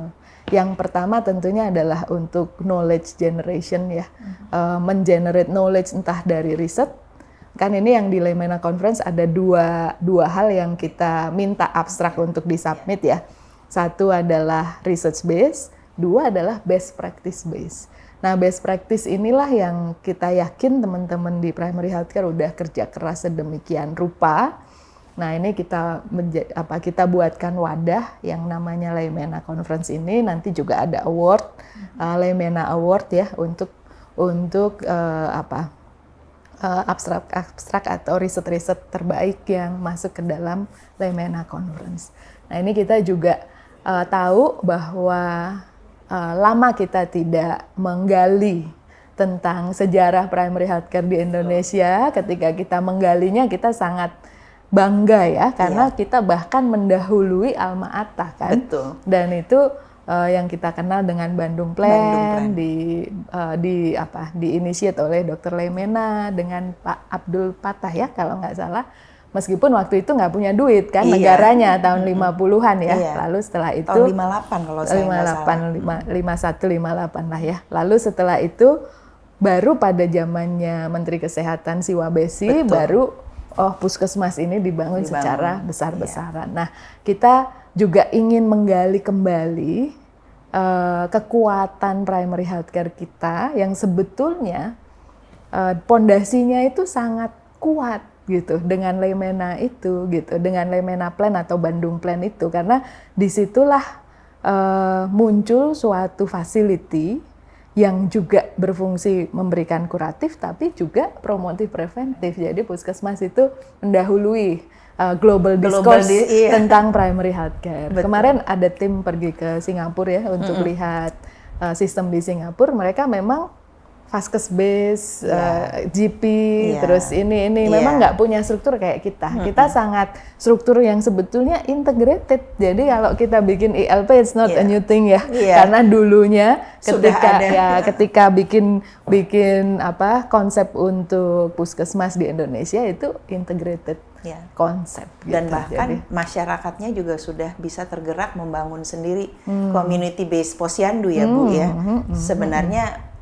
Speaker 1: Yang pertama tentunya adalah untuk knowledge generation ya, mengenerate knowledge entah dari riset. Kan ini yang di Lemena Conference ada dua hal yang kita minta abstrak untuk disubmit ya. Satu adalah research base, dua adalah best practice base. Nah, best practice inilah yang kita yakin teman-teman di primary healthcare udah kerja keras sedemikian rupa. Nah, ini kita buatkan wadah yang namanya Leimena Conference ini. Nanti juga ada award, Leimena Award ya, untuk abstrak atau riset-riset terbaik yang masuk ke dalam Leimena Conference. Nah, ini kita juga tahu bahwa lama kita tidak menggali tentang sejarah primary healthcare di Indonesia. Ketika kita menggalinya, kita sangat bangga ya, karena kita bahkan mendahului Alma Ata kan.
Speaker 2: Betul.
Speaker 1: Dan itu yang kita kenal dengan Bandung Plan, diinisiat oleh Dr. Leimena dengan Pak Abdul Patah ya kalau nggak salah. Meskipun waktu itu nggak punya duit kan, negaranya tahun 50-an ya. Lalu setelah itu
Speaker 2: tahun 58 kalau saya nggak salah.
Speaker 1: 51, 58 lah ya. Lalu setelah itu baru pada zamannya Menteri Kesehatan Siwabesi baru puskesmas ini dibangun secara besar-besaran. Nah, kita juga ingin menggali kembali kekuatan primary healthcare kita yang sebetulnya pondasinya itu sangat kuat gitu dengan Leimena itu gitu, dengan Leimena Plan atau Bandung Plan itu, karena disitulah muncul suatu facility yang juga berfungsi memberikan kuratif tapi juga promotif preventif. Jadi puskesmas itu mendahului global discourse tentang primary healthcare. Betul. Kemarin ada tim pergi ke Singapura ya untuk lihat sistem di Singapura. Mereka memang Vaskes base, GP, terus ini memang nggak punya struktur kayak kita. Kita sangat struktur yang sebetulnya integrated. Jadi kalau kita bikin ILP, it's not a new thing ya. Karena dulunya ketika bikin konsep untuk puskesmas di Indonesia itu integrated konsep.
Speaker 2: Dan gitu. Bahkan masyarakatnya juga sudah bisa tergerak membangun sendiri community based posyandu ya Bu ya. Sebenarnya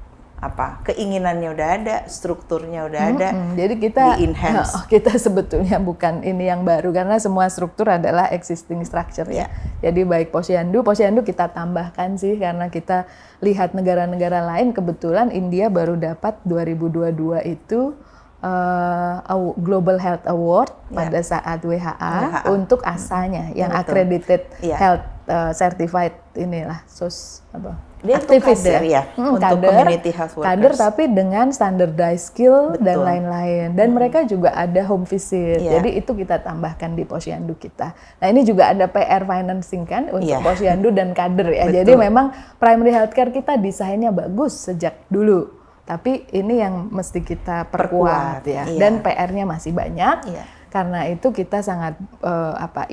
Speaker 2: keinginannya udah ada, strukturnya udah ada.
Speaker 1: Jadi kita
Speaker 2: di-enhance.
Speaker 1: Kita sebetulnya bukan ini yang baru karena semua struktur adalah existing structure ya. Jadi baik posyandu kita tambahkan sih karena kita lihat negara-negara lain, kebetulan India baru dapat 2022 itu Global Health Award pada saat WHA untuk ASA-nya yang accredited health certified inilah
Speaker 2: dia aktivis ya, untuk community health workers.
Speaker 1: Kader tapi dengan standardized skill dan lain-lain. Dan mereka juga ada home visit. Jadi itu kita tambahkan di posyandu kita. Nah ini juga ada PR financing kan untuk posyandu dan kader ya. Jadi memang primary healthcare kita desainnya bagus sejak dulu. Tapi ini yang mesti kita perkuat ya. Dan PR-nya masih banyak. Karena itu kita sangat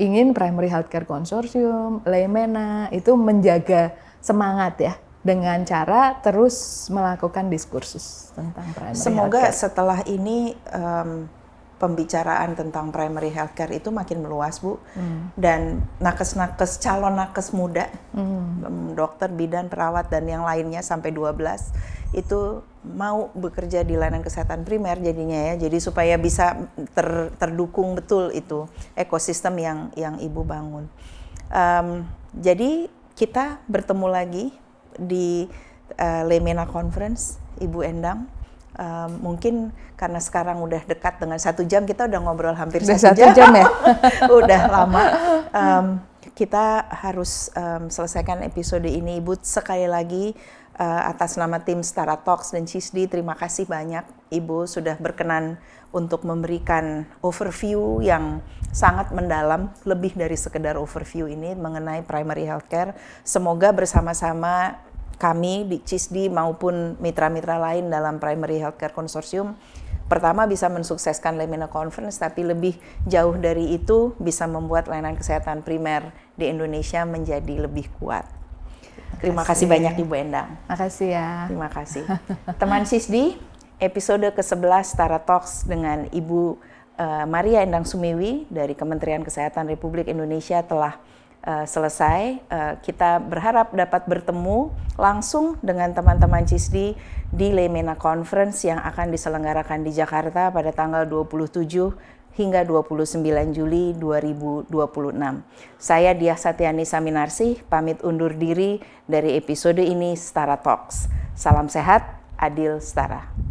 Speaker 1: ingin Primary Healthcare Consortium, Leimena itu menjaga semangat ya dengan cara terus melakukan diskursus tentang primary
Speaker 2: Semoga
Speaker 1: healthcare.
Speaker 2: Setelah ini pembicaraan tentang primary healthcare itu makin meluas Bu, dan nakes-nakes, calon nakes muda, dokter, bidan, perawat dan yang lainnya sampai 12 itu mau bekerja di layanan kesehatan primer jadinya ya, jadi supaya bisa terdukung betul itu ekosistem yang Ibu bangun. Jadi kita bertemu lagi di Leimena Conference, Ibu Endang. Mungkin karena sekarang udah dekat dengan 1 jam, kita udah ngobrol hampir 1 jam
Speaker 1: ya.
Speaker 2: Udah lama. Kita harus selesaikan episode ini. Ibu, sekali lagi atas nama tim Stara Talks dan CISDI, terima kasih banyak Ibu sudah berkenan untuk memberikan overview yang sangat mendalam, lebih dari sekedar overview ini mengenai primary healthcare. Semoga bersama-sama kami di CISDI maupun mitra-mitra lain dalam Primary Healthcare Consortium pertama bisa mensukseskan Leimena Conference, tapi lebih jauh dari itu bisa membuat layanan kesehatan primer di Indonesia menjadi lebih kuat. Terima kasih banyak Ibu Endang.
Speaker 1: Makasih ya.
Speaker 2: Terima kasih. Teman CISDI, episode ke-11 Stara Talks dengan Ibu Maria Endang Sumiwi dari Kementerian Kesehatan Republik Indonesia telah selesai. Kita berharap dapat bertemu langsung dengan teman-teman CISDI di Leimena Conference yang akan diselenggarakan di Jakarta pada tanggal 27 hingga 29 Juli 2026. Saya Diah Satyani Saminarsih, pamit undur diri dari episode ini Setara Talks. Salam sehat, adil, setara.